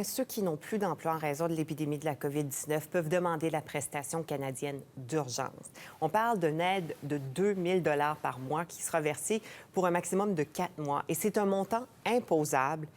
Paulin, ceux qui n'ont plus d'emploi en raison de l'épidémie de la COVID-19 peuvent demander la prestation canadienne d'urgence. On parle d'une aide de 2 000 par mois qui sera versée pour un maximum de 4 mois. Et c'est un montant imposable.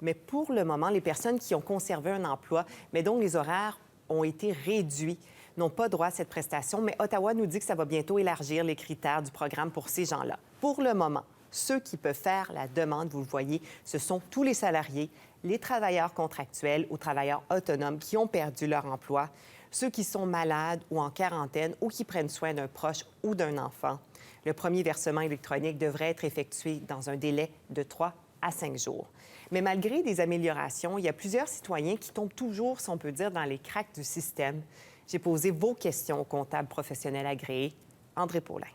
Mais pour le moment, les personnes qui ont conservé un emploi, mais dont les horaires ont été réduits, n'ont pas droit à cette prestation. Mais Ottawa nous dit que ça va bientôt élargir les critères du programme pour ces gens-là. Pour le moment, ceux qui peuvent faire la demande, vous le voyez, ce sont tous les salariés, les travailleurs contractuels ou travailleurs autonomes qui ont perdu leur emploi, ceux qui sont malades ou en quarantaine ou qui prennent soin d'un proche ou d'un enfant. Le premier versement électronique devrait être effectué dans un délai de 3 à 5 jours. Mais malgré des améliorations, il y a plusieurs citoyens qui tombent toujours, si on peut dire, dans les cracks du système. J'ai posé vos questions au comptable professionnel agréé, André Paulin.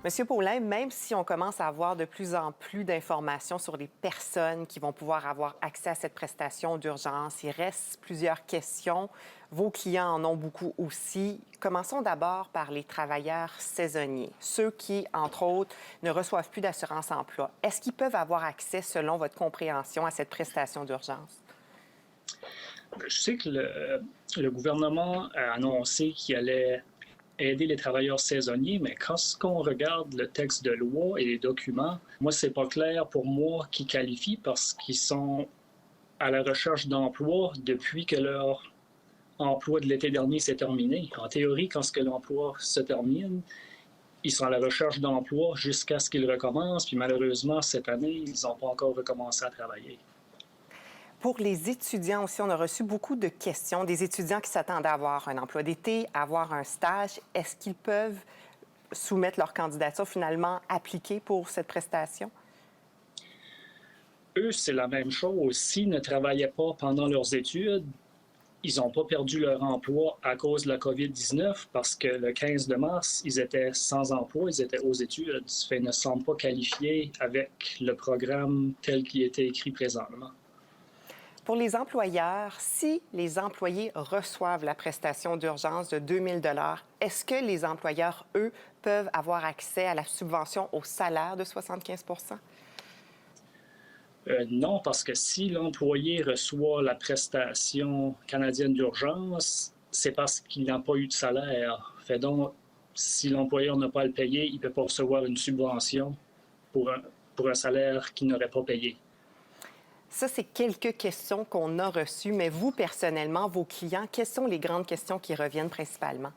Monsieur Paulin, même si on commence à avoir de plus en plus d'informations sur les personnes qui vont pouvoir avoir accès à cette prestation d'urgence, il reste plusieurs questions. Vos clients en ont beaucoup aussi. Commençons d'abord par les travailleurs saisonniers, ceux qui, entre autres, ne reçoivent plus d'assurance-emploi. Est-ce qu'ils peuvent avoir accès, selon votre compréhension, à cette prestation d'urgence? Je sais que le gouvernement a annoncé qu'il allait aider les travailleurs saisonniers, mais quand on regarde le texte de loi et les documents, moi, c'est pas clair pour moi qui qualifient parce qu'ils sont à la recherche d'emploi depuis que leur emploi de l'été dernier s'est terminé. En théorie, quand l'emploi se termine, ils sont à la recherche d'emploi jusqu'à ce qu'ils recommencent, puis malheureusement, cette année, ils n'ont pas encore recommencé à travailler. Pour les étudiants aussi, on a reçu beaucoup de questions des étudiants qui s'attendent à avoir un emploi d'été, à avoir un stage. Est-ce qu'ils peuvent soumettre leur candidature, finalement appliquer pour cette prestation? Eux, c'est la même chose. S'ils ne travaillaient pas pendant leurs études, ils n'ont pas perdu leur emploi à cause de la COVID-19 parce que le 15 de mars, ils étaient sans emploi, ils étaient aux études. Ils ne semblent pas qualifiés avec le programme tel qu'il était écrit présentement. Pour les employeurs, si les employés reçoivent la prestation d'urgence de 2 000 est-ce que les employeurs, eux, peuvent avoir accès à la subvention au salaire de 75 Non, parce que si l'employé reçoit la prestation canadienne d'urgence, c'est parce qu'il n'a pas eu de salaire. Fait donc, si l'employeur n'a pas à le payer, il ne peut pas recevoir une subvention pour un salaire qu'il n'aurait pas payé. Ça, c'est quelques questions qu'on a reçues, mais vous, personnellement, vos clients, quelles sont les grandes questions qui reviennent principalement?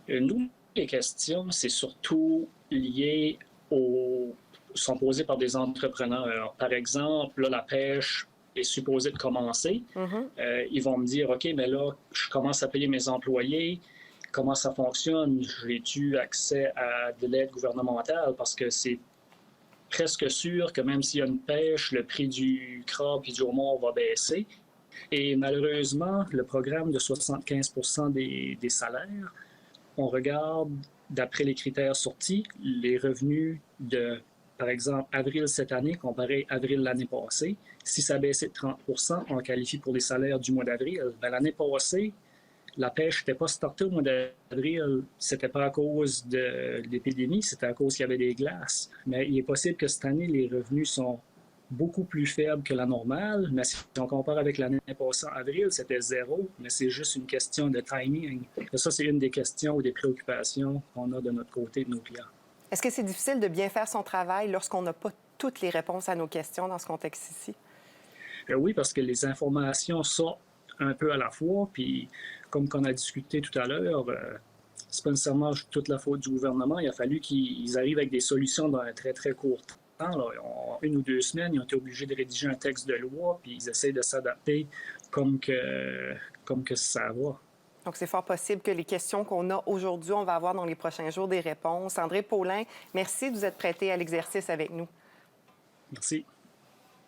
Nous, les questions, c'est surtout lié sont posées par des entrepreneurs. Par exemple, là, la pêche est supposée de commencer. Ils vont me dire, OK, mais là, je commence à payer mes employés. Comment ça fonctionne? J'ai-tu accès à de l'aide gouvernementale? Parce que c'est presque sûr que même s'il y a une pêche, le prix du crabe et du homard va baisser. Et malheureusement, le programme de 75 % des salaires, on regarde, d'après les critères sortis, les revenus de, par exemple, avril cette année comparé à avril l'année passée. Si ça baissait de 30 % on qualifie pour les salaires du mois d'avril. Ben, l'année passée, la pêche n'était pas startée au mois d'avril. C'était pas à cause de l'épidémie, c'était à cause qu'il y avait des glaces. Mais il est possible que cette année, les revenus sont beaucoup plus faibles que la normale. Mais si on compare avec l'année passée, en avril, c'était 0. Mais c'est juste une question de timing. Et ça, c'est une des questions ou des préoccupations qu'on a de notre côté, de nos clients. Est-ce que c'est difficile de bien faire son travail lorsqu'on n'a pas toutes les réponses à nos questions dans ce contexte ici? Oui, parce que les informations sortent un peu à la fois, puis comme on a discuté tout à l'heure, c'est pas nécessairement toute la faute du gouvernement. Il a fallu qu'ils arrivent avec des solutions dans un très, très court temps. Là. En 1 ou 2 semaines, ils ont été obligés de rédiger un texte de loi, puis ils essaient de s'adapter comme que ça va. Donc, c'est fort possible que les questions qu'on a aujourd'hui, on va avoir dans les prochains jours des réponses. André Paulin, merci de vous être prêté à l'exercice avec nous. Merci.